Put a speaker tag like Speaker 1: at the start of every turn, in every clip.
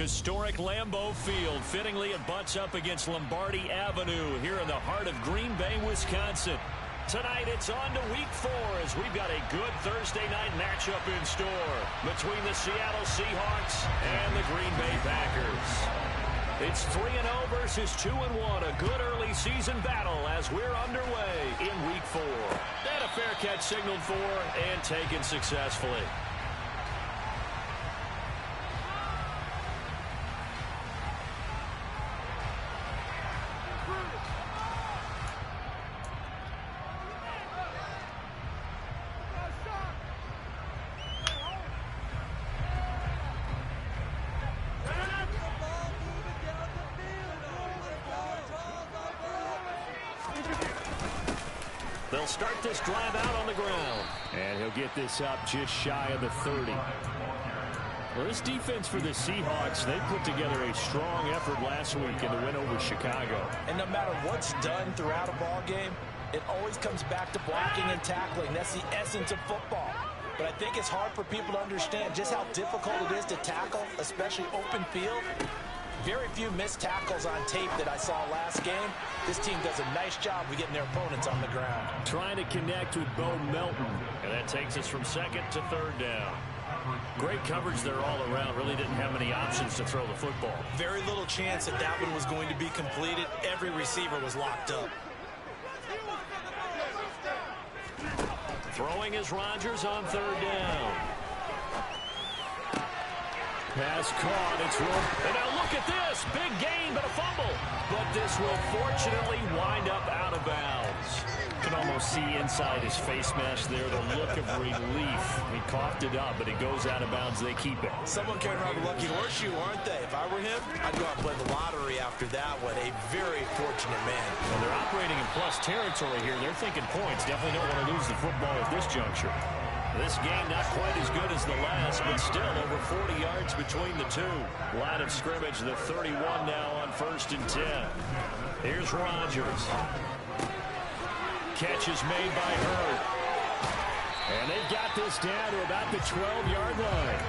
Speaker 1: Historic Lambeau Field. Fittingly, it butts up against Lombardi Avenue here in the heart of Green Bay, Wisconsin. Tonight, it's on to Week 4 as we've got a good Thursday night matchup in store between the Seattle Seahawks and the Green Bay Packers. It's 3-0 versus 2-1. A good early season battle as we're underway in Week 4. And a fair catch signaled for and taken successfully. They'll start this drive out on the ground. And he'll get this up just shy of the 30. Well, this defense for the Seahawks, they put together a strong effort last week in the win over Chicago.
Speaker 2: And no matter what's done throughout a ball game, it always comes back to blocking and tackling. That's the essence of football. But I think it's hard for people to understand just how difficult it is to tackle, especially open field. Very few missed tackles on tape that I saw last game. This team does a nice job of getting their opponents on the ground.
Speaker 1: Trying to connect with Bo Melton. And that takes us from second to third down. Great coverage there all around. Really didn't have many options to throw the football.
Speaker 2: Very little chance that that one was going to be completed. Every receiver was locked up.
Speaker 1: Throwing is Rodgers on third down. Pass caught. It's rolled. And now look at this. Big gain, but a fumble. But this will fortunately wind up out of bounds. You can almost see inside his face mask there the look of relief. He coughed it up, but it goes out of bounds. They keep it.
Speaker 2: Someone carrying around a lucky horseshoe, aren't they? If I were him, I'd go out and play the lottery after that one. A very fortunate man.
Speaker 1: Well, they're operating in plus territory here. They're thinking points. Definitely don't want to lose the football at this juncture. This game not quite as good as the last, but still over 40 yards between the two. Line of scrimmage, the 31 now on 1st and 10. Here's Rodgers. Catch is made by Hurd. And they've got this down to about the 12-yard line.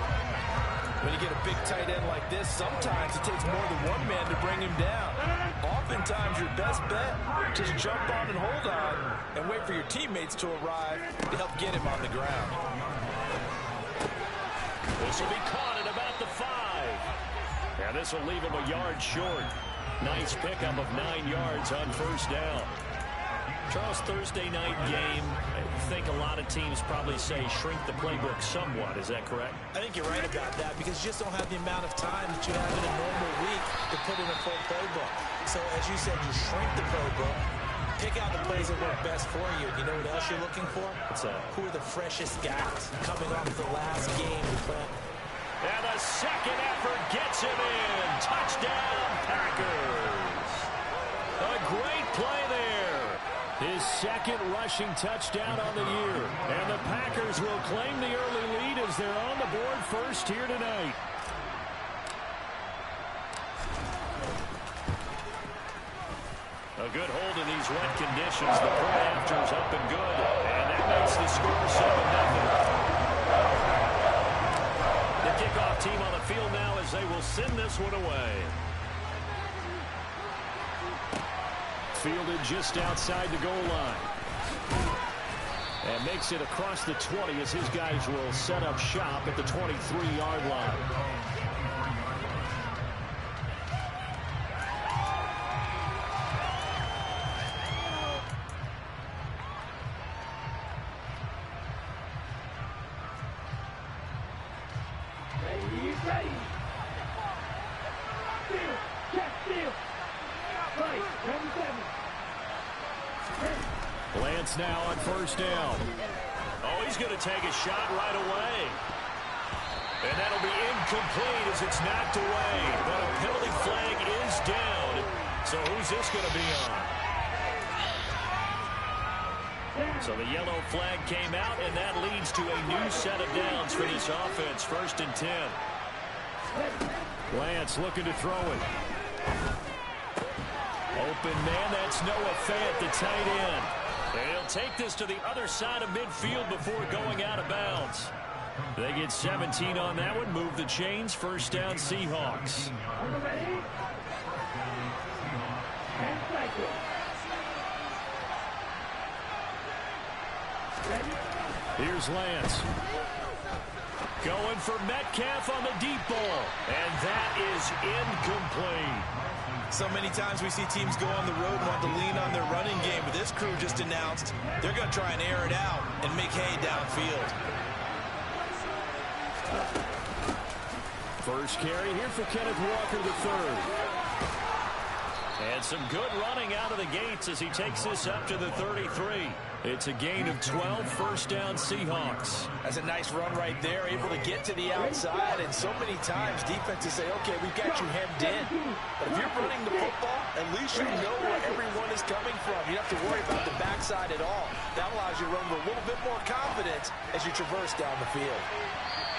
Speaker 2: When you get a big tight end like this, sometimes it takes more than one man to bring him down. Oftentimes, your best bet, just jump on and hold on and wait for your teammates to arrive to help get him on the ground.
Speaker 1: This will be caught at about the 5. And this will leave him a yard short. Nice pickup of 9 yards on 1st down. Charles, Thursday night game, I think a lot of teams probably say shrink the playbook somewhat. Is that correct?
Speaker 2: I think you're right about that because you just don't have the amount of time that you have in a normal week to put in a full playbook. So, as you said, you shrink the playbook, pick out the plays that work best for you. You know what else you're looking for?
Speaker 1: What's that?
Speaker 2: Who are the freshest guys coming off the last game you play?
Speaker 1: And the second effort gets him in. Touchdown, Packers. A great play there. His second rushing touchdown on the year. And the Packers will claim the early lead as they're on the board first here tonight. A good hold in these wet conditions. The play after's up and good. And that makes the score 7-0. The kickoff team on the field now as they will send this one away. Fielded just outside the goal line. And makes it across the 20 as his guys will set up shop at the 23-yard line. Lance now on 1st down. Oh, he's going to take a shot right away. And that'll be incomplete as it's knocked away. But a penalty flag is down. So who's this going to be on? So the yellow flag came out, and that leads to a new set of downs for this offense. 1st and 10. Lance looking to throw it. Open man, that's Noah Fant, the tight end. And he'll take this to the other side of midfield before going out of bounds. They get 17 on that one. Move the chains. First down, Seahawks. Here's Lance. Going for Metcalf on the deep ball. And that is incomplete.
Speaker 2: So many times we see teams go on the road and want to lean on their running game, but this crew just announced they're going to try and air it out and make hay downfield.
Speaker 1: First carry here for Kenneth Walker III. And some good running out of the gates as he takes this up to the 33. It's a gain of 12, first down Seahawks.
Speaker 2: That's a nice run right there, able to get to the outside, and so many times defenses say, okay, we've got you hemmed in. But if you're running the football, at least you know where everyone is coming from. You don't have to worry about the backside at all. That allows you to run with a little bit more confidence as you traverse down the field.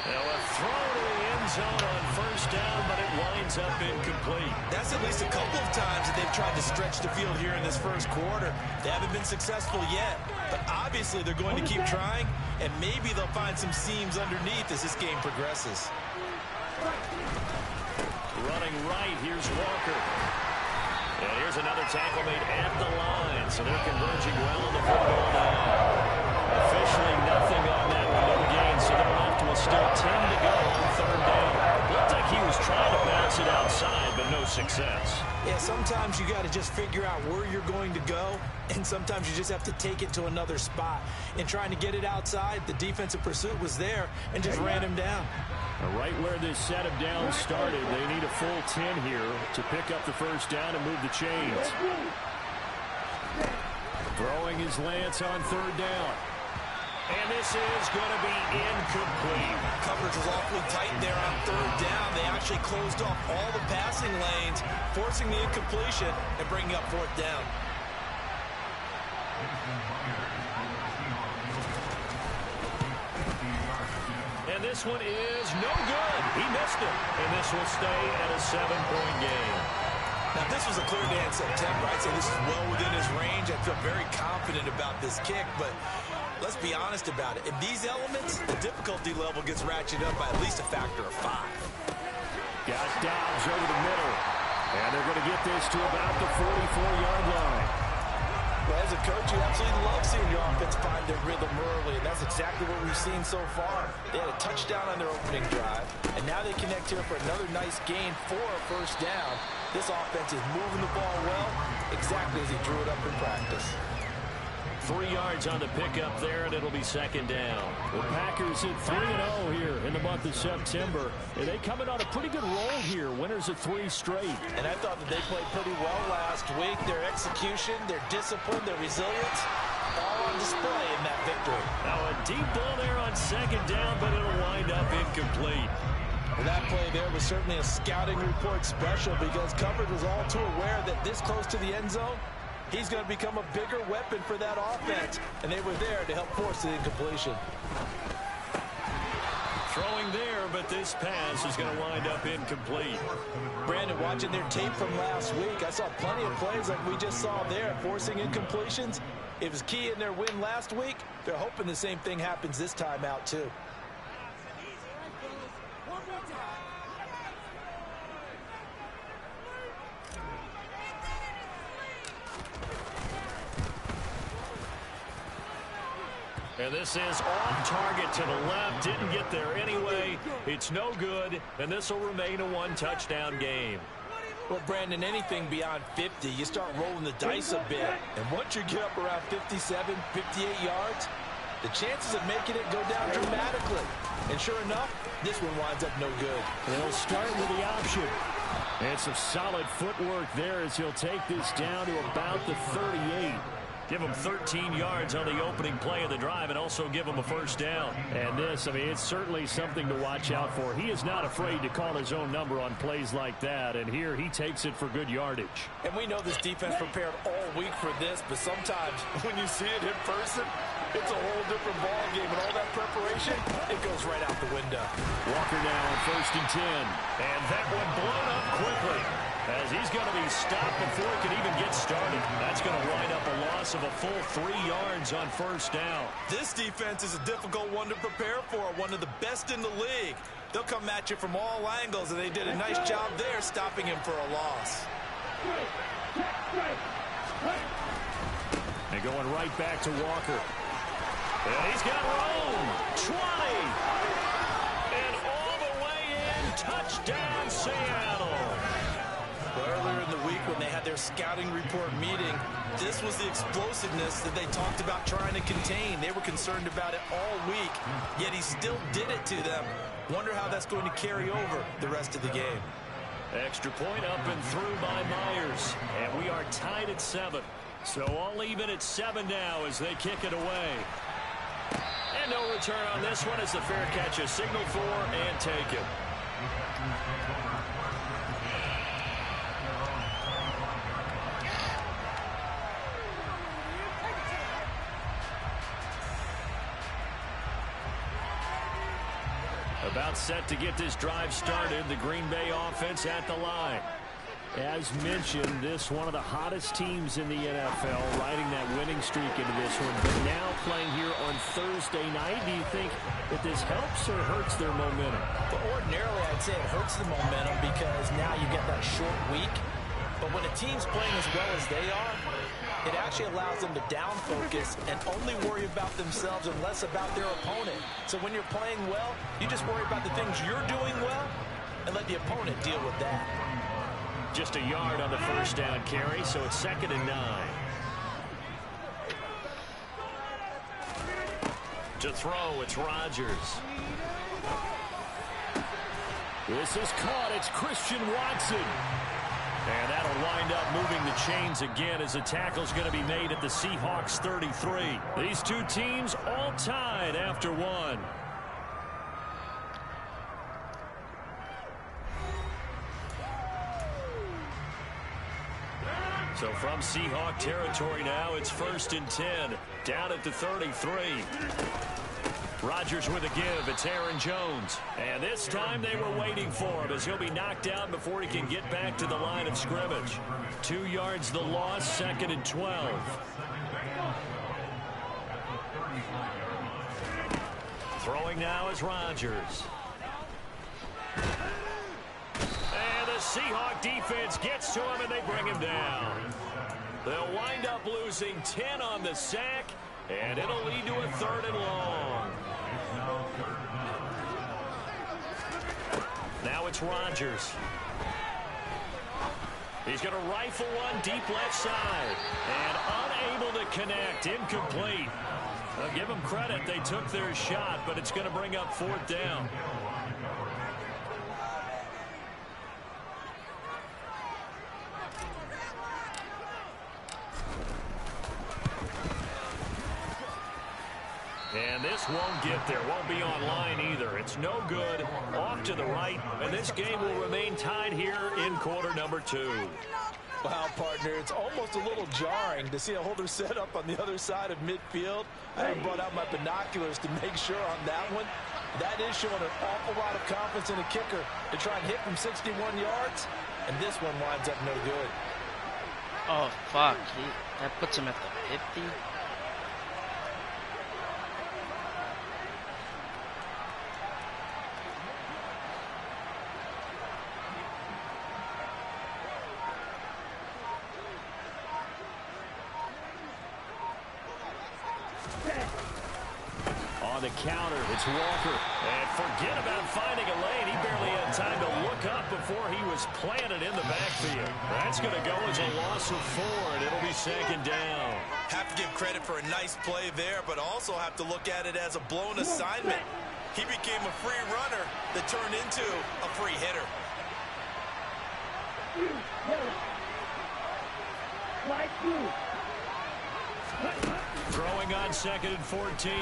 Speaker 1: Now a throw to the end zone on first down, but it winds up incomplete.
Speaker 2: That's at least a couple of times that they've tried to stretch the field here in this first quarter. They haven't been successful yet, but obviously they're going to keep trying, and maybe they'll find some seams underneath as this game progresses.
Speaker 1: Running right, here's Walker. And here's another tackle made at the line, so they're converging well on the football now. Officially nothing on that one, no gain, so they're left with still 10 to go on third down. Looked like he was trying to bounce it outside, but no success.
Speaker 2: Yeah, sometimes you got to just figure out where you're going to go, and sometimes you just have to take it to another spot. In trying to get it outside, the defensive pursuit was there and just ran him down.
Speaker 1: Right where this set of downs started, they need a full 10 here to pick up the first down and move the chains. Throwing his Lance on third down. And this is going to be incomplete.
Speaker 2: Coverage was awfully tight there on third down. They actually closed off all the passing lanes, forcing the incompletion and bringing up fourth down.
Speaker 1: And this one is no good. He missed it. And this will stay at a 7-point game.
Speaker 2: Now, this was a clear day in September. I'd say this is well within his range. I feel very confident about this kick, but let's be honest about it. In these elements, the difficulty level gets ratcheted up by at least a factor of 5.
Speaker 1: Got Dobbs over the middle. And they're going to get this to about the 44-yard line.
Speaker 2: Well, as a coach, you absolutely love seeing your offense find their rhythm early, and that's exactly what we've seen so far. They had a touchdown on their opening drive, and now they connect here for another nice gain for a first down. This offense is moving the ball well, exactly as he drew it up in practice.
Speaker 1: 3 yards on the pickup there, and it'll be second down. The Packers at 3-0 here in the month of September. And they coming on a pretty good roll here. Winners of 3 straight.
Speaker 2: And I thought that they played pretty well last week. Their execution, their discipline, their resilience, all on display in that victory.
Speaker 1: Now a deep ball there on second down, but it'll wind up incomplete.
Speaker 2: Well, that play there was certainly a scouting report special because coverage was all too aware that this close to the end zone, he's going to become a bigger weapon for that offense, and they were there to help force the incompletion.
Speaker 1: Throwing there, but this pass is going to wind up incomplete.
Speaker 2: Brandon, watching their tape from last week, I saw plenty of plays like we just saw there, forcing incompletions. It was key in their win last week. They're hoping the same thing happens this time out, too.
Speaker 1: And this is off target to the left. Didn't get there anyway. It's no good, and this will remain a one-touchdown game.
Speaker 2: Well, Brandon, anything beyond 50, you start rolling the dice a bit. And once you get up around 57, 58 yards, the chances of making it go down dramatically. And sure enough, this one winds up no good.
Speaker 1: They'll start with the option. And some solid footwork there as he'll take this down to about the 38. Give him 13 yards on the opening play of the drive and also give him a first down. And this, I mean, it's certainly something to watch out for. He is not afraid to call his own number on plays like that. And here he takes it for good yardage.
Speaker 2: And we know this defense prepared all week for this, but sometimes when you see it in person, it's a whole different ball game. And all that preparation, it goes right out the window.
Speaker 1: Walker now on 1st and 10. And that one blown up quickly. as he's going to be stopped before he can even get started. That's going to wind up a loss of a full 3 yards on first down.
Speaker 2: This defense is a difficult one to prepare for, one of the best in the league. They'll come at you from all angles, and they did a nice job there stopping him for a loss.
Speaker 1: And going right back to Walker. And he's got room. 20. And all the way in. Touchdown, Seattle.
Speaker 2: Earlier in the week when they had their scouting report meeting, this was the explosiveness that they talked about trying to contain. They were concerned about it all week, yet he still did it to them. Wonder how that's going to carry over the rest of the game.
Speaker 1: Extra point up and through by Myers. And we are tied at 7. So all even at 7 now as they kick it away. And no return on this one as the fair catch is signaled for and taken. About set to get this drive started. The Green Bay offense at the line. As mentioned, this one of the hottest teams in the NFL, riding that winning streak into this one. But now playing here on Thursday night, do you think that this helps or hurts their momentum?
Speaker 2: But ordinarily, I'd say it hurts the momentum because now you get that short week. But when a team's playing as well as they are, it actually allows them to down focus and only worry about themselves and less about their opponent. So when you're playing well, you just worry about the things you're doing well and let the opponent deal with that.
Speaker 1: Just a yard on the first down carry, so it's 2nd and 9. To throw, it's Rodgers. This is caught. It's Christian Watson. And that'll wind up moving the chains again as the tackle's going to be made at the Seahawks 33. These two teams all tied after 1. So from Seahawk territory now, it's 1st and 10. Down at the 33. Rodgers with a give. It's Aaron Jones. And this time they were waiting for him as he'll be knocked down before he can get back to the line of scrimmage. 2 yards the loss, 2nd and 12. Throwing now is Rodgers. And the Seahawk defense gets to him and they bring him down. They'll wind up losing 10 on the sack, and it'll lead to a 3rd and long. Now it's Rodgers. He's going to rifle one deep left side. And unable to connect. Incomplete. I'll give them credit. They took their shot, but it's going to bring up 4th down. And this won't get there. Won't be online either. It's no good. Off to the right. And this game will remain tied here in quarter number 2.
Speaker 2: Wow, partner, it's almost a little jarring to see a holder set up on the other side of midfield. I have brought out my binoculars to make sure on that one. That is showing an awful lot of confidence in a kicker to try and hit from 61 yards. And this one winds up no good.
Speaker 3: Oh, fuck. That puts him at the 50.
Speaker 1: On the counter, it's Walker. And forget about finding a lane. He barely had time to look up before he was planted in the backfield. That's going to go as a loss of 4, and it'll be 2nd down.
Speaker 2: Have to give credit for a nice play there, but also have to look at it as a blown assignment. He became a free runner that turned into a free hitter.
Speaker 1: Throwing on 2nd and 14.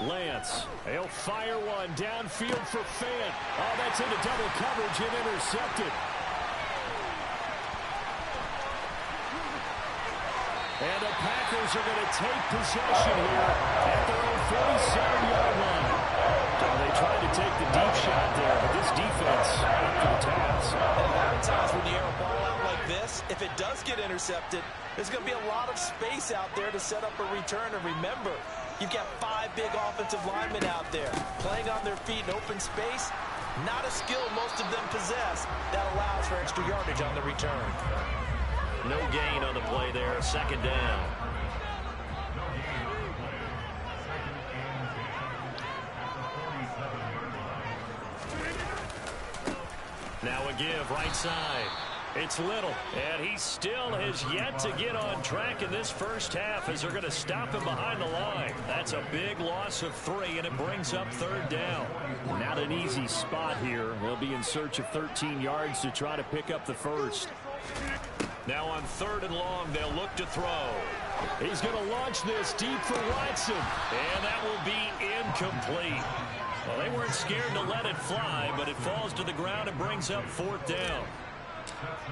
Speaker 1: Lance, he'll fire one downfield for Fant. Oh, that's into double coverage and intercepted. And the Packers are going to take possession here at their own 47-yard line. Well, they tried to take the deep shot there, but this defense up to the task.
Speaker 2: And a lot of times when you air a ball out pass, if it does get intercepted, there's going to be a lot of space out there to set up a return. And remember, you've got 5 big offensive linemen out there playing on their feet in open space. Not a skill most of them possess that allows for extra yardage on the return.
Speaker 1: No gain on the play there. Second down. Now a give right side. It's Little, and he still has yet to get on track in this first half as they're going to stop him behind the line. That's a big loss of 3, and it brings up third down.
Speaker 4: Not an easy spot here. They'll be in search of 13 yards to try to pick up the first.
Speaker 1: Now on 3rd and long, they'll look to throw.
Speaker 4: He's going to launch this deep for Watson.
Speaker 1: And that will be incomplete. Well, they weren't scared to let it fly, but it falls to the ground and brings up 4th down.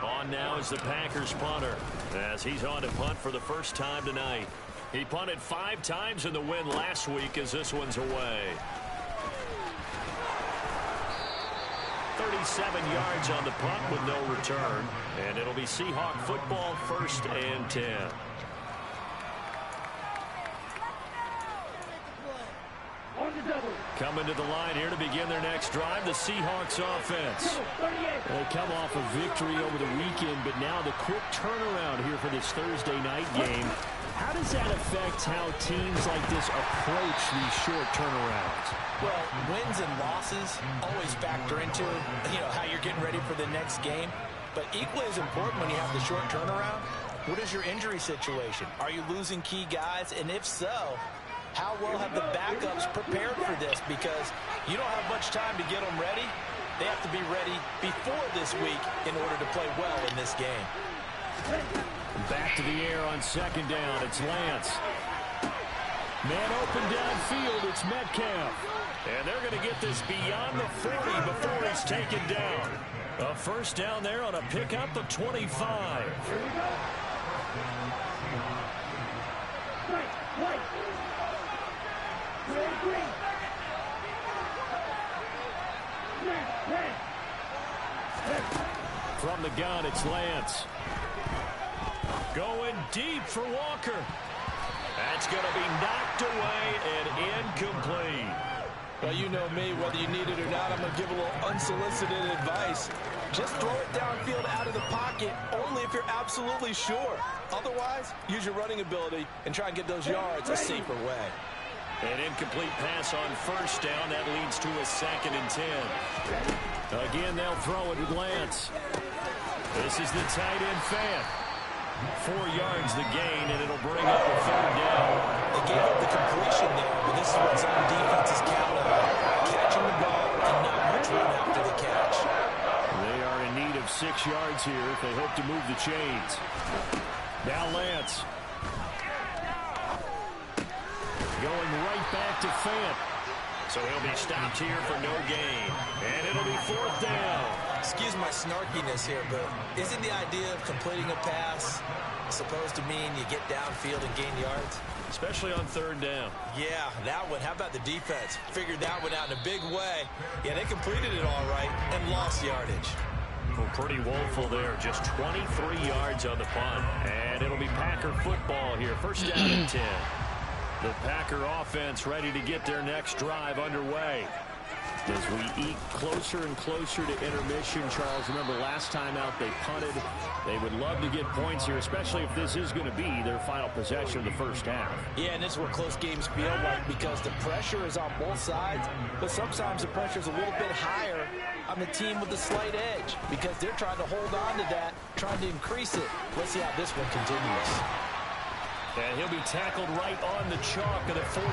Speaker 1: On now is the Packers punter, as he's on to punt for the first time tonight. He punted 5 times in the win last week as this one's away. 37 yards on the punt with no return, and it'll be Seahawk football, 1st and 10. Coming to the line here to begin their next drive, the Seahawks offense.
Speaker 4: They come off a victory over the weekend, but now the quick turnaround here for this Thursday night game. How does that affect how teams like this approach these short turnarounds?
Speaker 2: Well, wins and losses always factor into, how you're getting ready for the next game. But equally as important when you have the short turnaround, what is your injury situation? Are you losing key guys? And if so, how well have the backups prepared for this? Because you don't have much time to get them ready. They have to be ready before this week in order to play well in this game.
Speaker 4: Back to the air on 2nd down. It's Lance. Man open downfield. It's Metcalf.
Speaker 1: And they're going to get this beyond the 40 before he's taken down. A first down there on a pickup of 25. From the gun, it's Lance. Going deep for Walker. That's going to be knocked away and incomplete.
Speaker 2: Well, you know me, whether you need it or not, I'm going to give a little unsolicited advice. Just throw it downfield out of the pocket, only if you're absolutely sure. Otherwise, use your running ability and try and get those yards a safer way.
Speaker 1: An incomplete pass on first down. That leads to a 2nd and 10.
Speaker 4: Again, they'll throw it with Lance.
Speaker 1: This is the tight end Fant. 4 yards the gain, and it'll bring up a 3rd down.
Speaker 2: They gave up the completion there, but this is what's on defense's count on. Catching the ball and not much run after the catch.
Speaker 4: They are in need of 6 yards here if they hope to move the chains. Now Lance. Going right back to Fant.
Speaker 1: So he'll be stopped here for no gain. And it'll be 4th down.
Speaker 2: Excuse my snarkiness here, but isn't the idea of completing a pass supposed to mean you get downfield and gain yards?
Speaker 1: Especially on 3rd down.
Speaker 2: Yeah, that one. How about the defense? Figured that one out in a big way. Yeah, they completed it all right and lost yardage.
Speaker 1: Well, pretty woeful there. Just 23 yards on the punt. And it'll be Packer football here. First down and 10. The Packer offense ready to get their next drive underway. As we eke closer and closer to intermission, Charles, remember last time out they punted. They would love to get points here, especially if this is going to be their final possession of the first half.
Speaker 2: Yeah, and this is what close games feel like because the pressure is on both sides, but sometimes the pressure is a little bit higher on the team with the slight edge because they're trying to hold on to that, trying to increase it. Let's see how this one continues.
Speaker 1: And he'll be tackled right on the chalk of the 45.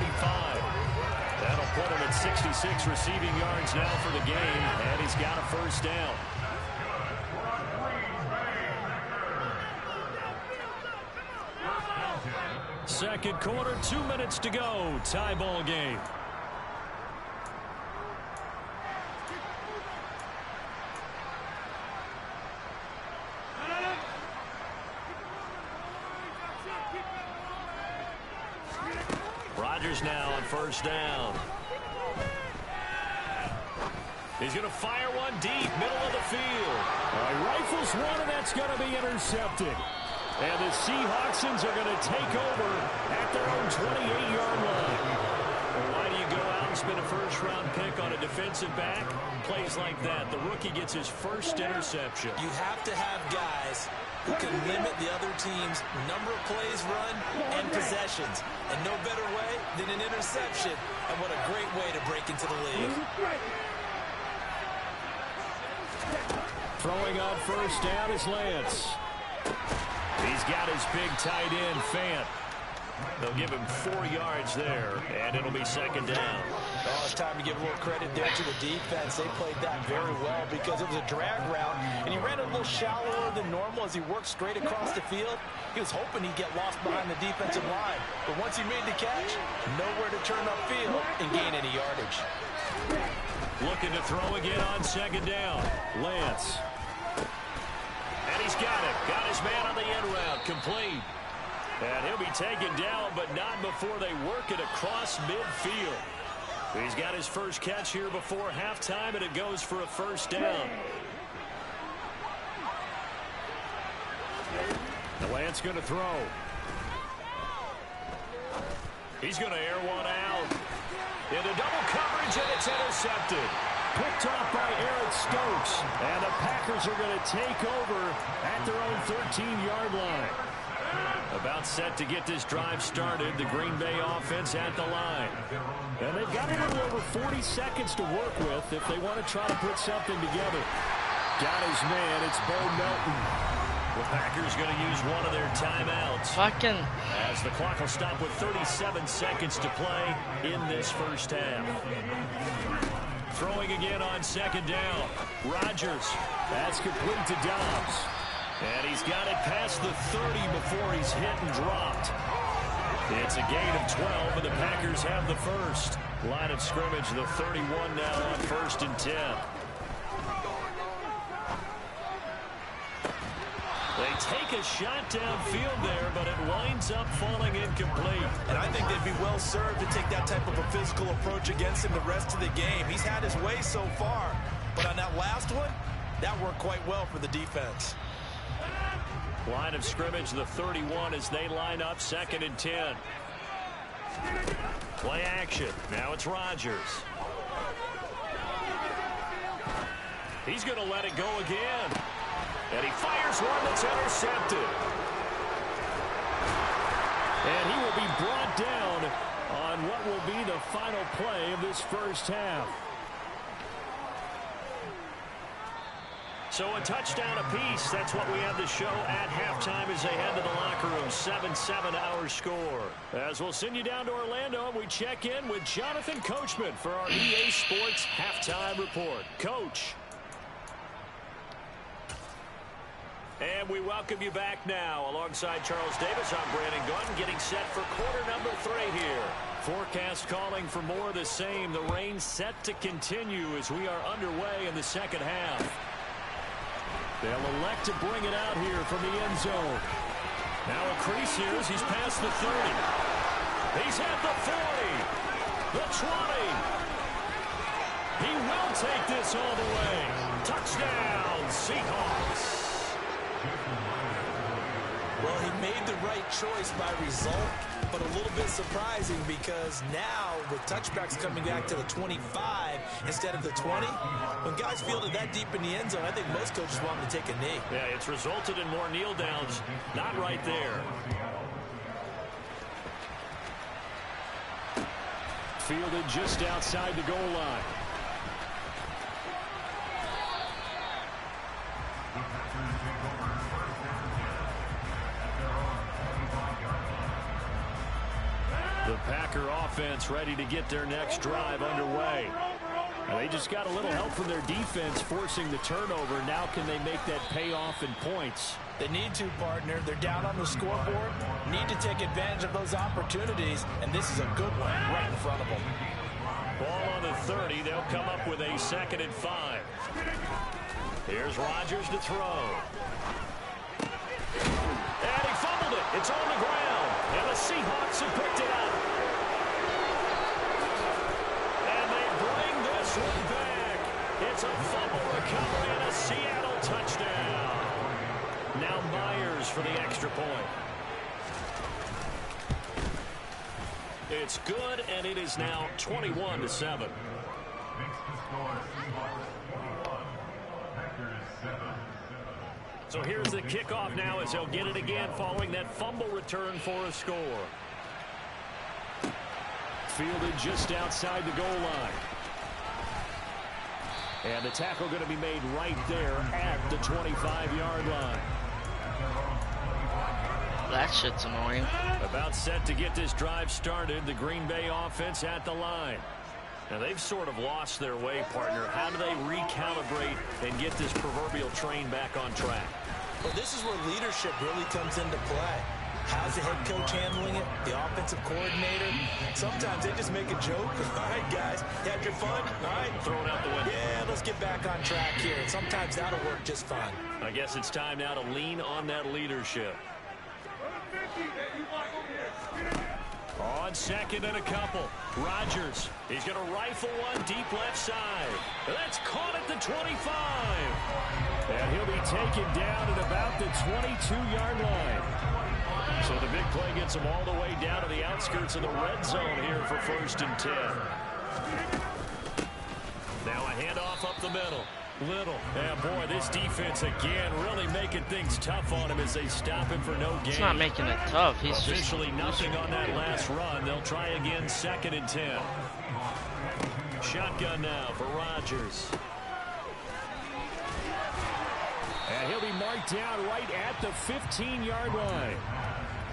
Speaker 1: That'll put him at 66 receiving yards now for the game, and he's got a first down. Second quarter, 2 minutes to go. Tie ball game. Rodgers now on first down. He's going to fire one deep, middle of the field.
Speaker 4: He rifles one, and that's going to be intercepted. And the Seahawksons are going to take over at their own 28-yard line.
Speaker 1: Well, why do you go out and spend a first-round pick on a defensive back? Plays like that. The rookie gets his first interception.
Speaker 2: You have to have guys who can limit the other team's number of plays run and possessions. And no better way than an interception. And what a great way to break into the league.
Speaker 4: Throwing on first down is Lance.
Speaker 1: He's got his big tight end, Fant. They'll give him 4 yards there, and it'll be second down.
Speaker 2: Oh, it's time to give a little credit there to the defense. They played that very well because it was a drag route, and he ran a little shallower than normal as he worked straight across the field. He was hoping he'd get lost behind the defensive line, but once he made the catch, nowhere to turn upfield and gain any yardage.
Speaker 1: Looking to throw again on second down. Lance. And he's got it. Got his man on the end route. Complete. And he'll be taken down, but not before they work it across midfield. He's got his first catch here before halftime, and it goes for a first down.
Speaker 4: Lance going to throw.
Speaker 1: He's going to air one out. Into double coverage, and it's intercepted.
Speaker 4: Picked off by Eric Stokes. And the Packers are going to take over at their own 13-yard line.
Speaker 1: About set to get this drive started. The Green Bay offense at the line.
Speaker 4: And they've got a little over 40 seconds to work with if they want to try to put something together. Got his man. It's Bo Melton.
Speaker 1: The Packers going to use one of their timeouts. As the clock will stop with 37 seconds to play in this first half. Throwing again on second down. Rodgers.
Speaker 4: That's complete to Dobbs.
Speaker 1: And he's got it past the 30 before he's hit and dropped. It's a gain of 12, and the Packers have the first. Line of scrimmage, the 31 now on 1st and 10. They take a shot downfield there, but it winds up falling incomplete.
Speaker 2: And I think they'd be well served to take that type of a physical approach against him the rest of the game. He's had his way so far, but on that last one, that worked quite well for the defense.
Speaker 1: Line of scrimmage, the 31 as they line up 2nd and 10. Play action. Now it's Rodgers. He's going to let it go again. And he fires one that's intercepted.
Speaker 4: And he will be brought down on what will be the final play of this first half.
Speaker 1: So a touchdown apiece. That's what we have to show at halftime as they head to the locker room. 7-7 our score. As we'll send you down to Orlando, we check in with Jonathan Coachman for our EA Sports Halftime Report. Coach. And we welcome you back now. Alongside Charles Davis, I'm Brandon Gunn, getting set for quarter number 3 here. Forecast calling for more of the same. The rain set to continue as we are underway in the second half.
Speaker 4: They'll elect to bring it out here from the end zone.
Speaker 1: Now a crease here as he's past the 30. He's at the 40. The 20. He will take this all the way. Touchdown, Seahawks.
Speaker 2: Well, he made the right choice by result, but a little bit surprising because now with touchbacks coming back to the 25 instead of the 20, when guys fielded that deep in the end zone, I think most coaches want him to take a knee.
Speaker 1: Yeah, it's resulted in more kneel downs. Not right there.
Speaker 4: Fielded just outside the goal line.
Speaker 1: The Packer offense ready to get their next drive underway.
Speaker 4: Well, they just got a little help from their defense forcing the turnover. Now can they make that pay off in points?
Speaker 2: They need to, partner. They're down on the scoreboard. Need to take advantage of those opportunities, and this is a good one right in front of them.
Speaker 1: Ball on the 30. They'll come up with a 2nd and 5. Here's Rodgers to throw. And he fumbled it. It's on the ground. And the Seahawks have picked it up. And they bring this one back. come in, a Seattle touchdown. Now Myers for the extra point. It's good, and it is now 21-7. So here's the kickoff now as they'll get it again following that fumble return for a score. Fielded just outside the goal line. And the tackle going to be made right there at the 25-yard line.
Speaker 3: That shit's annoying.
Speaker 1: About set to get this drive started. The Green Bay offense at the line. Now, they've sort of lost their way, partner. How do they recalibrate and get this proverbial train back on track?
Speaker 2: Well, this is where leadership really comes into play. How's the head coach handling it? The offensive coordinator? Sometimes they just make a joke. All right, guys, you had your fun? All right.
Speaker 1: Throw it out the window.
Speaker 2: Yeah, let's get back on track here. And sometimes that'll work just fine.
Speaker 1: I guess it's time now to lean on that leadership. On second and a couple. Rodgers. He's going to rifle one deep left side. That's caught at the 25. And he'll be taken down at about the 22-yard line. So the big play gets him all the way down to the outskirts of the red zone here for 1st and 10. Now a handoff up the middle. Little. And boy, this defense again really making things tough on him as they stop him for no gain.
Speaker 3: He's not making it tough. He's
Speaker 1: officially nothing on that last run. They'll try again 2nd and 10. Shotgun now for Rodgers. And he'll be marked down right at the 15-yard line.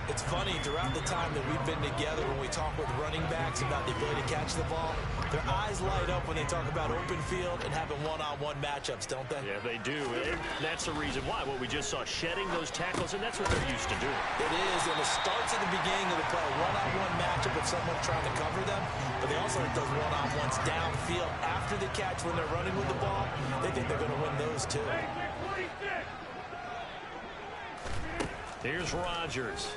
Speaker 2: It's funny, throughout the time that we've been together, when we talk with running backs about the ability to catch the ball, their eyes light up when they talk about open field and having one-on-one matchups, don't they?
Speaker 1: Yeah, they do. And that's the reason why. Well, we just saw shedding those tackles, and that's what they're used to doing.
Speaker 2: It is, and it starts at the beginning of the play, one-on-one matchup with someone trying to cover them, but they also like those one-on-ones downfield after the catch when they're running with the ball. They think they're going to win those, too.
Speaker 1: Here's Rodgers.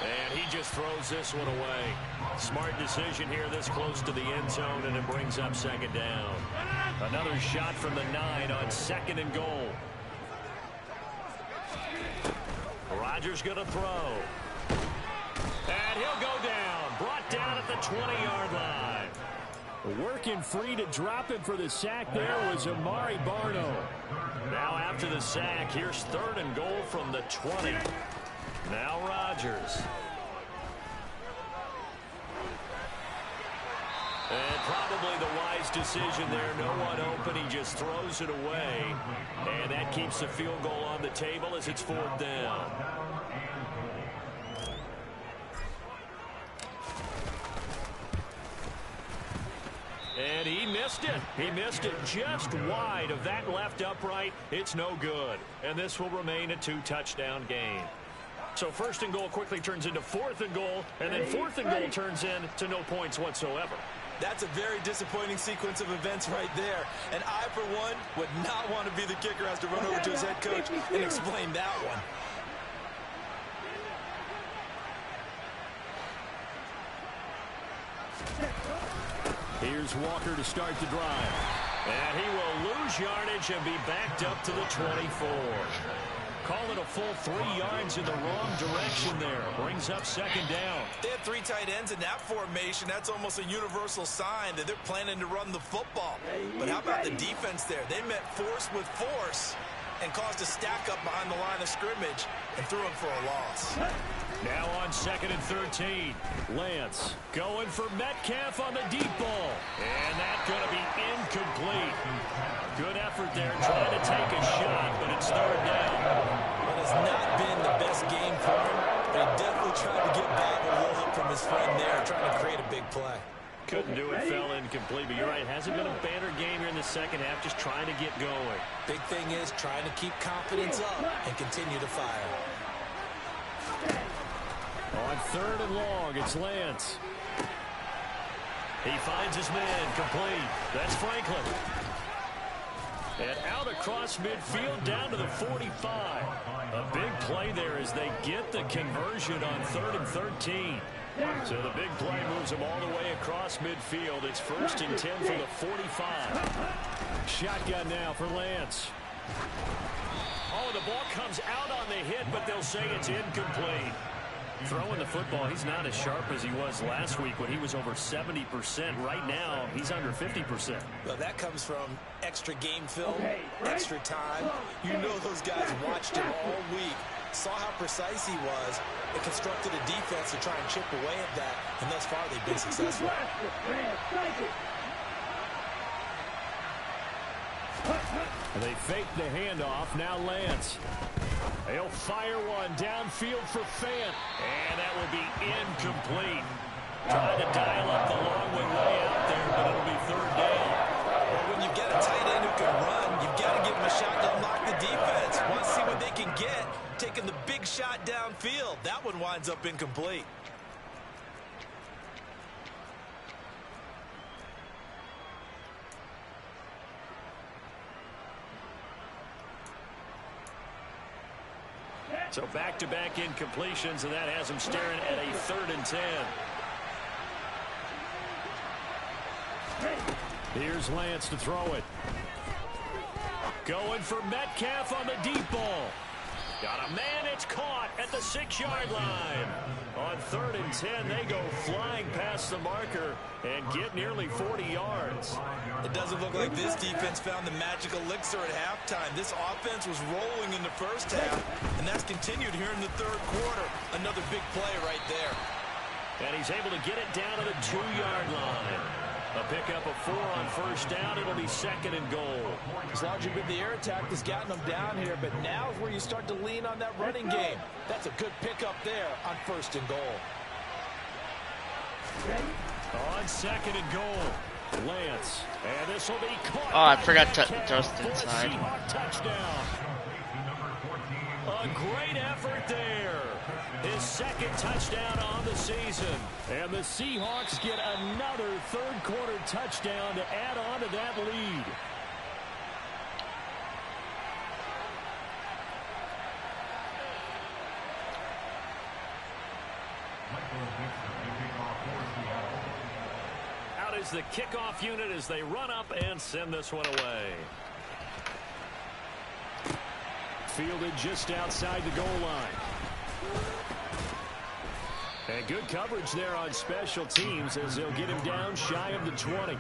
Speaker 1: And he just throws this one away. Smart decision here this close to the end zone, and it brings up 2nd down. Another shot from the 9 on 2nd and goal. Rodgers going to throw. And he'll go down. Brought down at the 20-yard line.
Speaker 4: Working free to drop him for the sack there was Amari Barno.
Speaker 1: Now after the sack, here's 3rd and goal from the 20. Now Rodgers. And probably the wise decision there. No one open. He just throws it away. And that keeps the field goal on the table as it's 4th down. And he missed it. He missed it just wide of that left upright. It's no good. And this will remain a 2-touchdown game. So 1st and goal quickly turns into 4th and goal. And then 4th and goal turns into no points whatsoever.
Speaker 2: That's a very disappointing sequence of events right there. And I, for one, would not want to be the kicker who has to run over to his head coach and explain that one.
Speaker 4: Here's Walker to start the drive.
Speaker 1: And he will lose yardage and be backed up to the 24. Call it a full 3 yards in the wrong direction there. Brings up 2nd down.
Speaker 2: They have 3 tight ends in that formation. That's almost a universal sign that they're planning to run the football. But how about the defense there? They met force with force and caused a stack up behind the line of scrimmage and threw him for a loss.
Speaker 1: Now on 2nd and 13. Lance going for Metcalf on the deep ball. And that's going to be incomplete. Good effort there trying to take a shot, but it's 3rd down.
Speaker 2: It has not been the best game for him, but he definitely tried to get back a little help from his friend there, trying to create a big play.
Speaker 1: Couldn't do it, fell incomplete, but you're right. Hasn't been a banner game here in the 2nd half, just trying to get going.
Speaker 2: Big thing is trying to keep confidence up and continue to fire.
Speaker 4: On 3rd and long, it's Lance.
Speaker 1: He finds his man, complete. That's Franklin. And out across midfield down to the 45. A big play there as they get the conversion on 3rd and 13. So the big play moves him all the way across midfield. It's 1st and 10 for the 45.
Speaker 4: Shotgun now for Lance.
Speaker 1: Oh, the ball comes out on the hit, but they'll say it's incomplete. Throwing the football, he's not as sharp as he was last week when he was over 70%. Right now, he's under 50%.
Speaker 2: Well, that comes from extra game film, extra time. You know those guys watched him all week, saw how precise he was, and constructed a defense to try and chip away at that, and thus far they've been successful.
Speaker 4: They fake the handoff. Now Lance.
Speaker 1: He'll fire one downfield for Fant. And that will be incomplete. Trying to dial up the long way out there, but it'll be 3rd down.
Speaker 2: Well, when you get a tight end who can run, you've got to give him a shot to unlock the defense. Want to see what they can get, taking the big shot downfield. That one winds up incomplete.
Speaker 1: So back-to-back incompletions, and that has him staring at a 3rd and 10.
Speaker 4: Here's Lance to throw it.
Speaker 1: Going for Metcalf on the deep ball. Got a man, it's caught at the 6-yard line. On 3rd and 10, they go flying past the marker and get nearly 40 yards.
Speaker 2: It doesn't look like this defense found the magic elixir at halftime. This offense was rolling in the first half, and that's continued here in the 3rd quarter. Another big play right there.
Speaker 1: And he's able to get it down to the 2-yard line. A pickup of 4 on 1st down. It'll be 2nd and goal.
Speaker 2: It's largely been the air attack that's gotten them down here, but now is where you start to lean on that running game. That's a good pickup there on 1st and goal.
Speaker 1: On 2nd and goal, Lance. And this will be caught.
Speaker 3: Oh, I forgot to just inside.
Speaker 1: Seahawks touchdown. A great effort there. His 2nd touchdown on the season.
Speaker 4: And the Seahawks get another 3rd quarter touchdown to add on to that lead.
Speaker 1: Out is the kickoff unit as they run up and send this one away.
Speaker 4: Fielded just outside the goal line. And good coverage there on special teams as they'll get him down shy of the 20.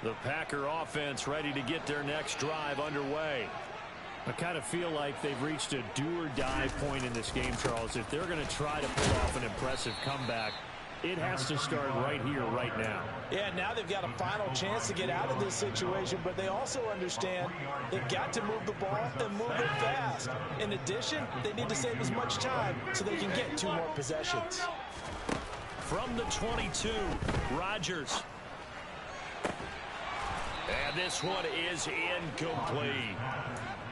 Speaker 1: The Packer offense ready to get their next drive underway.
Speaker 4: I kind of feel like they've reached a do-or-die point in this game, Charles. If they're going to try to pull off an impressive comeback, it has to start right here, right now.
Speaker 2: Yeah, now they've got a final chance to get out of this situation, but they also understand they've got to move the ball and move it fast. In addition, they need to save as much time so they can get 2 more possessions.
Speaker 1: From the 22, Rodgers. And this one is incomplete.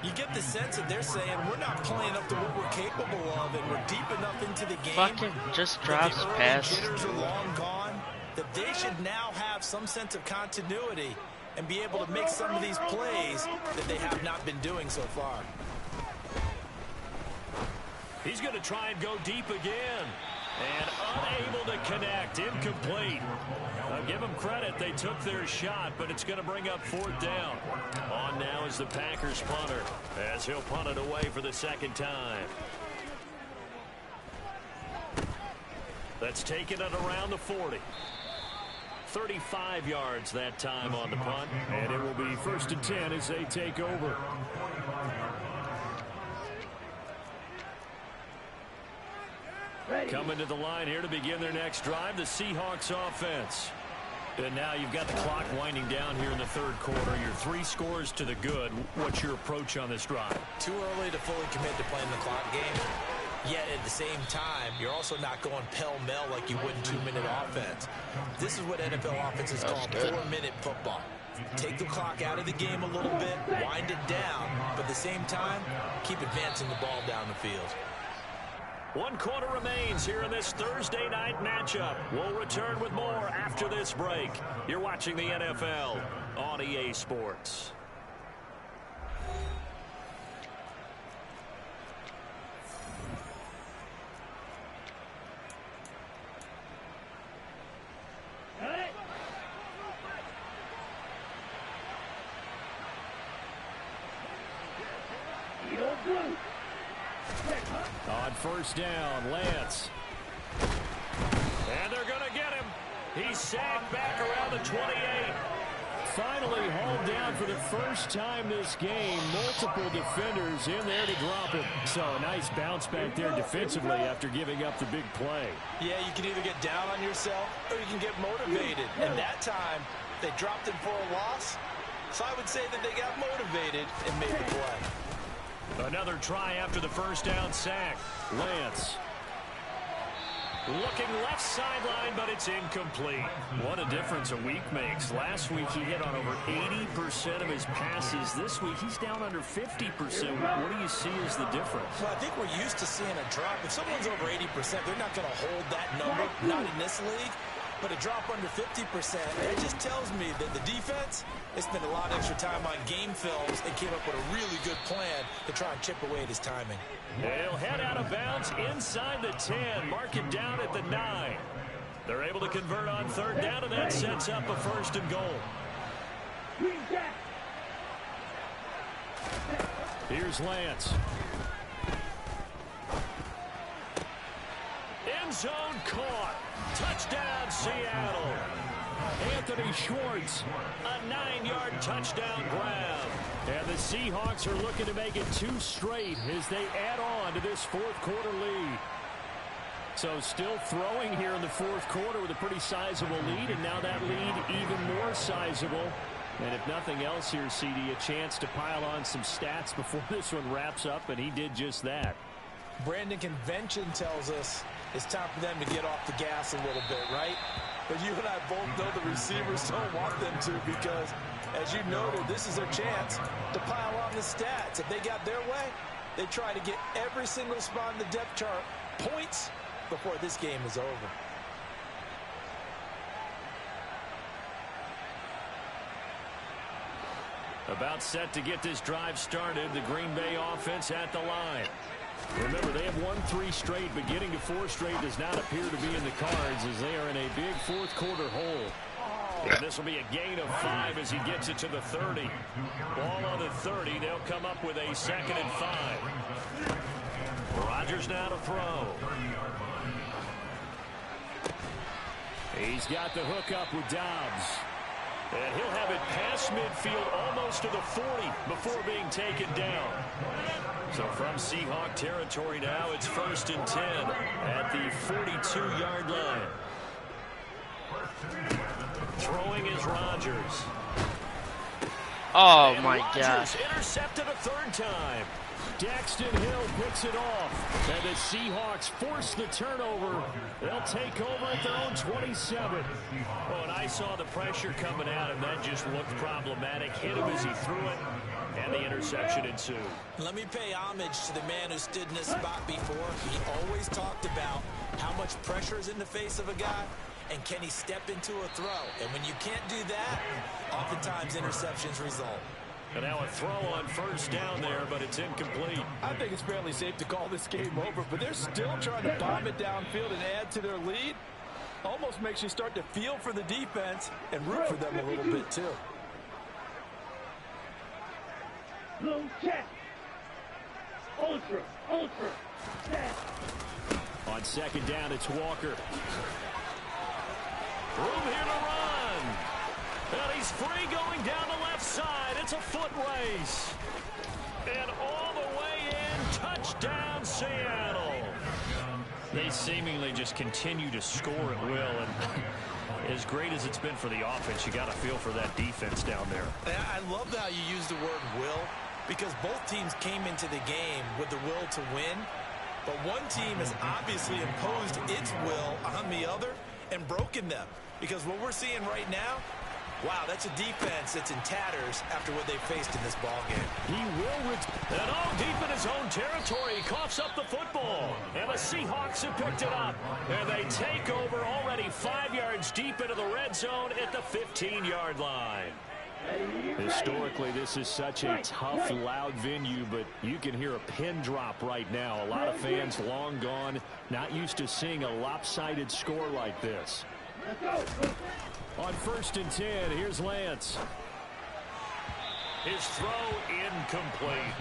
Speaker 2: You get the sense that they're saying we're not playing up to what we're capable of, and we're deep enough into the game.
Speaker 3: Fucking just drops past.
Speaker 2: The jitters are long gone. That they should now have some sense of continuity and be able to make some of these plays that they have not been doing so far.
Speaker 1: He's going to try and go deep again. And unable to connect. Incomplete. I'll give them credit. They took their shot, but it's going to bring up 4th down. On now is the Packers punter as he'll punt it away for the 2nd time. That's taken it around the 40. 35 yards that time on the punt.
Speaker 4: And it will be 1st and 10 as they take over.
Speaker 1: Coming to the line here to begin their next drive, the Seahawks offense. And now you've got the clock winding down here in the 3rd quarter. Your 3 scores to the good. What's your approach on this drive?
Speaker 2: Too early to fully commit to playing the clock game. Yet at the same time, you're also not going pell-mell like you would in 2-minute offense. This is what NFL offenses call 4-minute football. Take the clock out of the game a little bit, wind it down, but at the same time, keep advancing the ball down the field.
Speaker 1: 1 quarter remains here in this Thursday night matchup. We'll return with more after this break. You're watching the NFL on EA Sports. On first down, Lance. And they're going to get him. He's sacked back around the 28.
Speaker 4: Finally hauled down for the first time this game. Multiple defenders in there to drop him. So a nice bounce back there defensively after giving up the big play.
Speaker 2: Yeah, you can either get down on yourself or you can get motivated. And that time, they dropped him for a loss. So I would say that they got motivated and made the play.
Speaker 1: Another try after the first down sack.
Speaker 4: Lance.
Speaker 1: Looking left sideline, but it's incomplete. What a difference a week makes. Last week he hit on over 80% of his passes. This week he's down under 50%. What do you see as the difference?
Speaker 2: Well, I think we're used to seeing a drop. If someone's over 80%, they're not going to hold that number, not in this league. But a drop under 50%, that just tells me that the defense, they spent a lot of extra time on game films and came up with a really good plan to try and chip away at his timing.
Speaker 1: They'll head out of bounds inside the 10. Mark him down at the 9. They're able to convert on third down, and that sets up a first and goal.
Speaker 4: Here's Lance.
Speaker 1: End zone caught. Touchdown, Seattle.
Speaker 4: Anthony Schwartz.
Speaker 1: A 9-yard touchdown grab.
Speaker 4: And the Seahawks are looking to make it 2 straight as they add on to this fourth quarter lead. So still throwing here in the fourth quarter with a pretty sizable lead, and now that lead even more sizable. And if nothing else here, CD, a chance to pile on some stats before this one wraps up, and he did just that.
Speaker 2: Brandon, convention tells us it's time for them to get off the gas a little bit, right? But you and I both know the receivers don't want them to because, as you noted, this is their chance to pile on the stats. If they got their way, they try to get every single spot in the depth chart points before this game is over.
Speaker 1: About set to get this drive started. The Green Bay offense at the line.
Speaker 4: Remember, they have won 3 straight, but getting to 4 straight does not appear to be in the cards as they are in a big fourth quarter hole.
Speaker 1: And this will be a gain of 5 as he gets it to the 30. Ball on the 30. They'll come up with a 2nd and 5. Rodgers now to throw.
Speaker 4: He's got the hook up with Dobbs.
Speaker 1: And he'll have it past midfield almost to the 40 before being taken down. So from Seahawk territory now, it's 1st and 10 at the 42-yard line. Throwing is Rodgers.
Speaker 3: Oh,
Speaker 1: and
Speaker 3: my
Speaker 1: Rodgers
Speaker 3: gosh.
Speaker 1: intercepted a 3rd time.
Speaker 4: Daxton Hill picks it off. And the Seahawks force the turnover. They'll take over at their own 27.
Speaker 1: Oh, and I saw the pressure coming at him. That just looked problematic. Hit him as he threw it, and the interception ensued.
Speaker 2: Let me pay homage to the man who stood in this spot before. He always talked about how much pressure is in the face of a guy, and can he step into a throw. And when you can't do that, oftentimes interceptions result.
Speaker 1: And now a throw on 1st down there, but it's incomplete.
Speaker 2: I think it's fairly safe to call this game over, but they're still trying to bomb it downfield and add to their lead. Almost makes you start to feel for the defense and root for them a little bit, too.
Speaker 5: Low check. Ultra. Set.
Speaker 4: On 2nd down, it's Walker.
Speaker 1: Room here to run. And he's free going down the left side. It's a foot race. And all the way in, touchdown Seattle. They seemingly just continue to score at will. And as great as it's been for the offense, you got to feel for that defense down there.
Speaker 2: I love how you use the word will, because both teams came into the game with the will to win. But one team has obviously imposed its will on the other and broken them. Because what we're seeing right now, wow, that's a defense that's in tatters after what they faced in this ballgame.
Speaker 4: He will return.
Speaker 1: And all deep in his own territory, he coughs up the football. And the Seahawks have picked it up. And they take over already 5 yards deep into the red zone at the 15-yard line.
Speaker 4: Historically, this is such a tough, loud venue, but you can hear a pin drop right now. A lot of fans long gone, not used to seeing a lopsided score like this. On 1st and 10, here's Lance.
Speaker 1: His throw incomplete.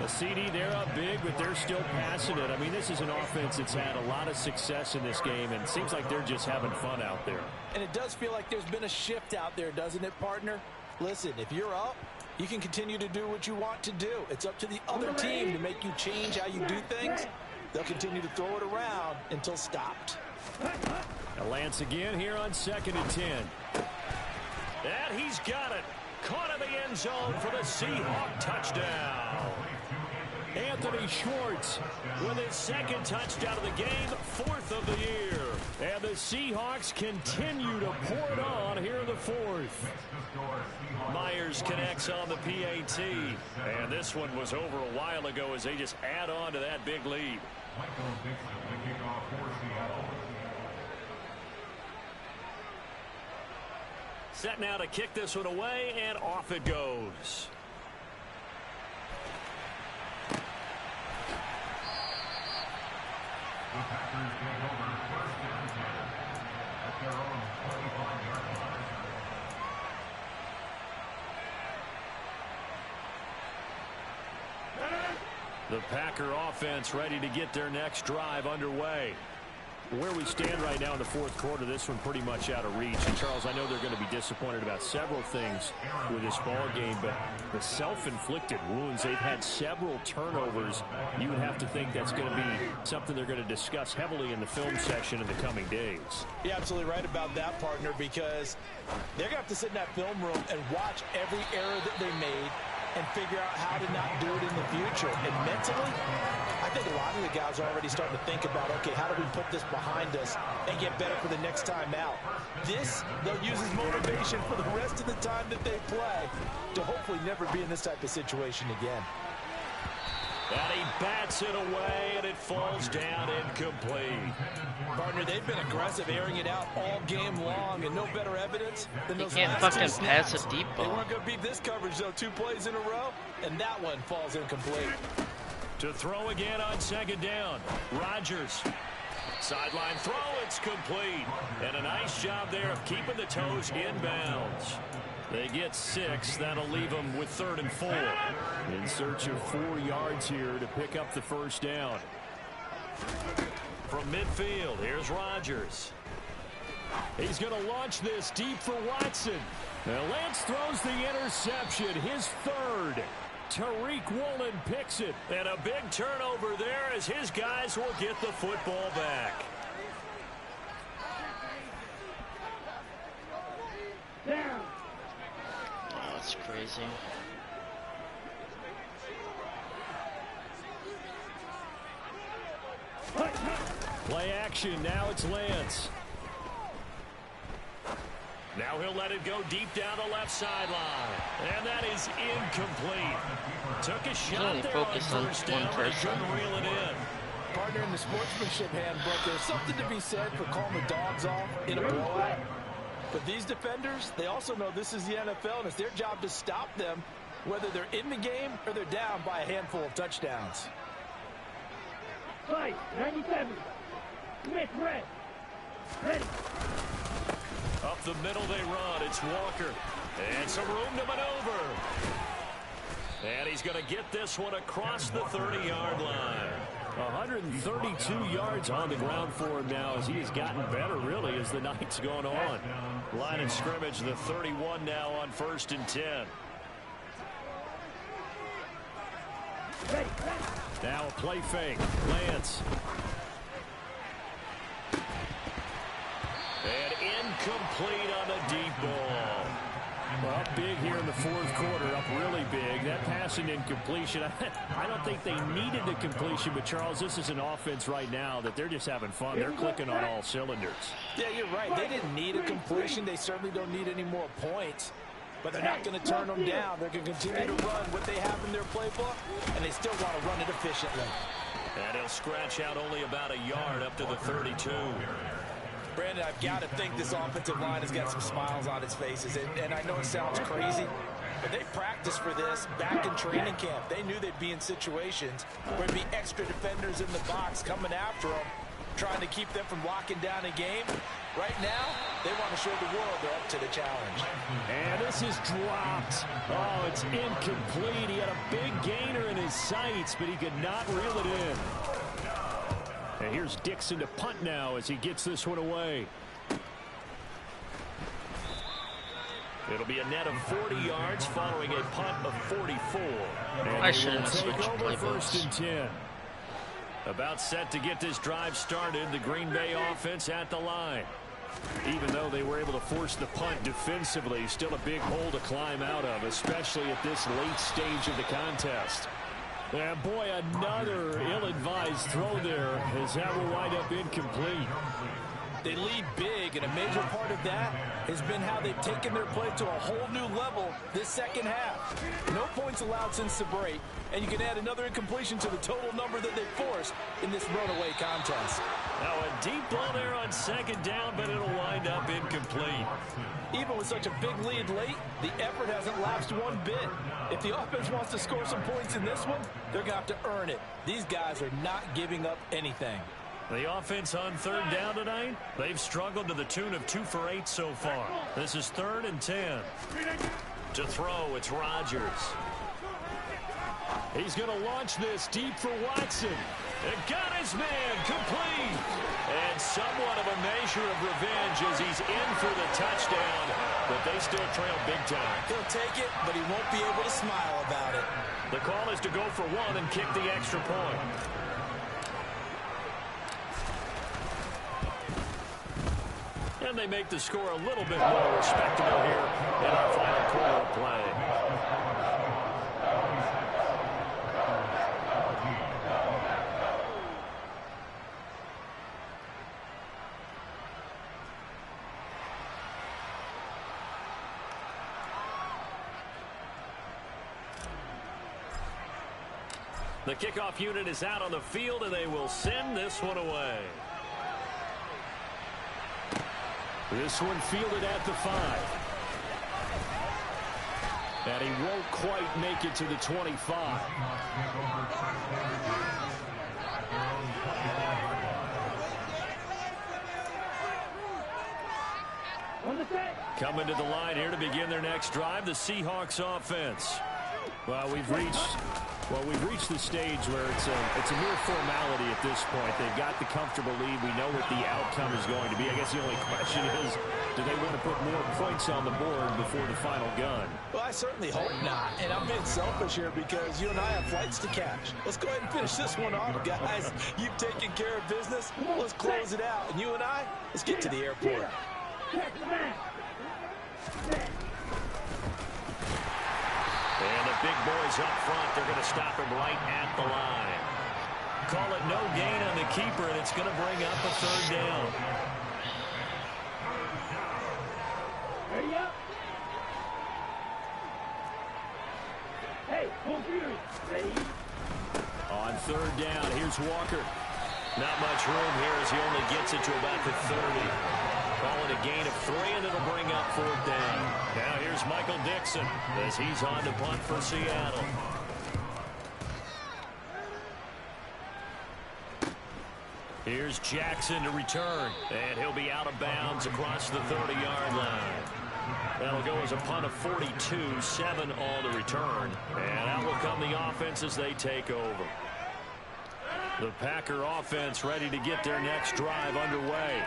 Speaker 4: The CD, they're up big, but they're still passing it. I mean, this is an offense that's had a lot of success in this game, and it seems like they're just having fun out there.
Speaker 2: And it does feel like there's been a shift out there, doesn't it, partner? Listen, if you're up, you can continue to do what you want to do. It's up to the other team to make you change how you do things. They'll continue to throw it around until stopped.
Speaker 4: Now Lance again here on 2nd and 10.
Speaker 1: And he's got it. Caught in the end zone for the Seahawk touchdown.
Speaker 4: Anthony Schwartz
Speaker 1: With his 2nd touchdown of the game, 4th of the year.
Speaker 4: and the Seahawks continue to pour it on here in the 4th.
Speaker 1: Myers connects on the PAT. And this one was over a while ago as they just add on to that big lead. Set now to kick this one away, and off it goes. The Packer offense ready to get their next drive underway.
Speaker 4: Where we stand right now in the 4th quarter, this one pretty much out of reach. And Charles, I know they're going to be disappointed about several things with this ball game, but the self-inflicted wounds, they've had several turnovers. You would have to think that's going to be something they're going to discuss heavily in the film session in the coming days.
Speaker 2: You're absolutely right about that, partner, because they're going to have to sit in that film room and watch every error that they made and figure out how to not do it in the future. And mentally, I think a lot of the guys are already starting to think about, okay, how do we put this behind us and get better for the next time out? This, they'll use as motivation for the rest of the time that they play to hopefully never be in this type of situation again.
Speaker 1: And he bats it away, and it falls down incomplete.
Speaker 2: Partner, they've been aggressive, airing it out all game long, and no better evidence than those
Speaker 3: can't
Speaker 2: last
Speaker 3: fucking
Speaker 2: two
Speaker 3: pass
Speaker 2: snaps.
Speaker 3: a deep
Speaker 2: They
Speaker 3: ball.
Speaker 2: weren't going to beat this coverage, though, 2 plays in a row, and that one falls incomplete.
Speaker 1: To throw again on 2nd down. Rodgers. Sideline throw, it's complete. And a nice job there of keeping the toes inbounds. They get 6. That'll leave them with 3rd and 4.
Speaker 4: In search of 4 yards here to pick up the 1st down.
Speaker 1: From midfield, here's Rodgers.
Speaker 4: He's going to launch this deep for Watson. Now Lance throws the interception, his 3rd. Tariq Woolen picks it.
Speaker 1: And a big turnover there as his guys will get the football back.
Speaker 5: Down.
Speaker 3: Oh, that's crazy.
Speaker 4: Play action, now it's Lance.
Speaker 1: Now he'll let it go deep down the left sideline. And that is incomplete. Took a shot
Speaker 3: only
Speaker 1: there
Speaker 3: focused on
Speaker 1: first
Speaker 3: one
Speaker 1: down, but he
Speaker 3: person.
Speaker 1: couldn't reel it in.
Speaker 2: Partner, in the sportsmanship handbook, there's something to be said for calling the dogs off in a blowout. But these defenders, they also know this is the NFL, and it's their job to stop them, whether they're in the game or they're down by a handful of touchdowns.
Speaker 5: Fight. 97. Smith, red. Ready.
Speaker 1: Up the middle they run. It's Walker. And some room to maneuver. And he's going to get this one across the 30-yard line.
Speaker 4: 132 yards on the ground for him now as he has gotten better, really, as the night's gone on.
Speaker 1: Line of scrimmage, the 31 now on 1st and 10.
Speaker 5: Ready.
Speaker 4: Now a play fake. Lance.
Speaker 1: And incomplete on a deep ball.
Speaker 4: Well, up big here in the 4th quarter, up really big. That passing incompletion, I don't think they needed the completion, but Charles, this is an offense right now that they're just having fun. They're clicking on all cylinders.
Speaker 2: Yeah, you're right. They didn't need a completion. They certainly don't need any more points. But they're not going to turn them down. They're going to continue to run what they have in their playbook, and they still want to run it efficiently.
Speaker 1: And he'll scratch out only about a yard up to the 32.
Speaker 2: Brandon, I've got to think this offensive line has got some smiles on its faces. And I know it sounds crazy, but they practiced for this back in training camp. They knew they'd be in situations where there'd be extra defenders in the box coming after them. trying to keep them from locking down a game. Right now, they want to show the world they're up to the challenge.
Speaker 4: And this is dropped. Oh, it's incomplete. He had a big gainer in his sights, but he could not reel it in. And here's Dixon to punt now as he gets this one away. It'll be a net of 40 yards following a punt of 44. And
Speaker 3: I shouldn't have switched
Speaker 4: first
Speaker 3: playbooks.
Speaker 4: and 10. About set to get this drive started. The Green Bay offense at the line. Even though they were able to force the punt defensively, still a big hole to climb out of, especially at this late stage of the contest. And boy, another ill-advised throw there as that will wind up incomplete.
Speaker 2: They lead big, and a major part of that has been how they've taken their play to a whole new level this second half. No points allowed since the break, and you can add another incompletion to the total number that they forced in this runaway contest.
Speaker 1: Now a deep ball there on second down, but it'll wind up incomplete.
Speaker 2: Even with such a big lead late, the effort hasn't lapsed one bit. If the offense wants to score some points in this one, they're going to have to earn it. These guys are not giving up anything.
Speaker 1: The offense on third down tonight, they've struggled to the tune of 2 for 8 so far. This is 3rd and 10. To throw, it's Rodgers.
Speaker 4: He's going to launch this deep for Watson.
Speaker 1: And got his man complete. And somewhat of a measure of revenge as he's in for the touchdown. But they still trail big time.
Speaker 2: He'll take it, but he won't be able to smile about it.
Speaker 1: The call is to go for 1 and kick the extra point. And they make the score a little bit more respectable here in our final quarter of play. The kickoff unit is out on the field, and they will send this one away.
Speaker 4: This one fielded at the 5. And he won't quite make it to the 25.
Speaker 1: Coming to the line here to begin their next drive, the Seahawks offense.
Speaker 4: Well, we've reached the stage where it's a mere formality at this point. They've got the comfortable lead. We know what the outcome is going to be. I guess the only question is, do they want to put more points on the board before the final gun?
Speaker 2: Well, I certainly hope not. And I'm being selfish here because you and I have flights to catch. Let's go ahead and finish this one off, guys. You've taken care of business. Let's close it out. And you and I, let's get to the airport.
Speaker 1: And the big boys up front, they're going to stop him right at the line. Call it no gain on the keeper, and it's going to bring up a 3rd down.
Speaker 5: Ready up. Hey, computer, ready?
Speaker 4: On 3rd down, here's Walker.
Speaker 1: Not much room here as he only gets it to about the 30. Call it a gain of 3, and it'll bring up 4th down. Now here's Michael Dixon as he's on to punt for Seattle. Here's Jackson to return, and he'll be out of bounds across the 30-yard line. That'll go as a punt of 42, 7 all to return. And out will come the offense as they take over. The Packer offense ready to get their next drive underway.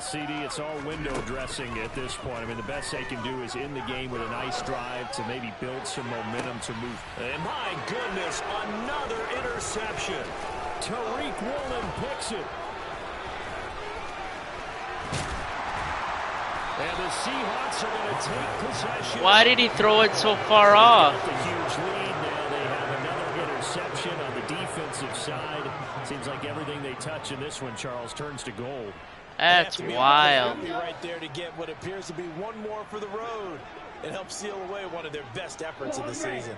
Speaker 1: CD, it's all window dressing at this point. I mean, the best they can do is in the game with a nice drive to maybe build some momentum to move. And my goodness, another interception.
Speaker 4: Tariq Woolen picks it. And the Seahawks are going to take possession.
Speaker 3: Why did he throw it so far off?
Speaker 4: A huge lead. Now they have another interception on the defensive side. Seems like everything they touch in this one, Charles, turns to gold.
Speaker 3: That's wild.
Speaker 2: Right there to get what appears to be one more for the road and help seal away one of their best efforts of the season.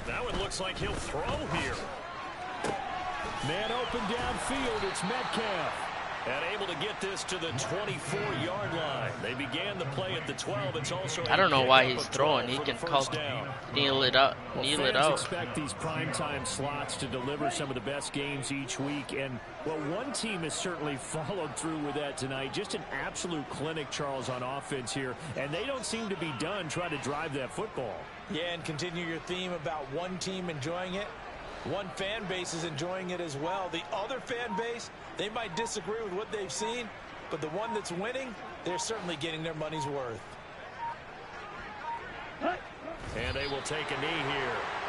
Speaker 1: That one looks like he'll throw here.
Speaker 4: Man open downfield, it's Metcalf.
Speaker 1: And able to get this to the 24-yard line. They begin began the play at the 12. It's also
Speaker 3: I don't know why he's throwing. He can call, kneel it out.
Speaker 4: Expect these primetime slots to deliver some of the best games each week, and well, one team has certainly followed through with that tonight. Just an absolute clinic, Charles, on offense here, and they don't seem to be done trying to drive that football.
Speaker 2: Yeah, and continue your theme about one team enjoying it. One fan base is enjoying it as well. The other fan base, they might disagree with what they've seen, but the one that's winning, they're certainly getting their money's worth.
Speaker 1: And they will take a knee here.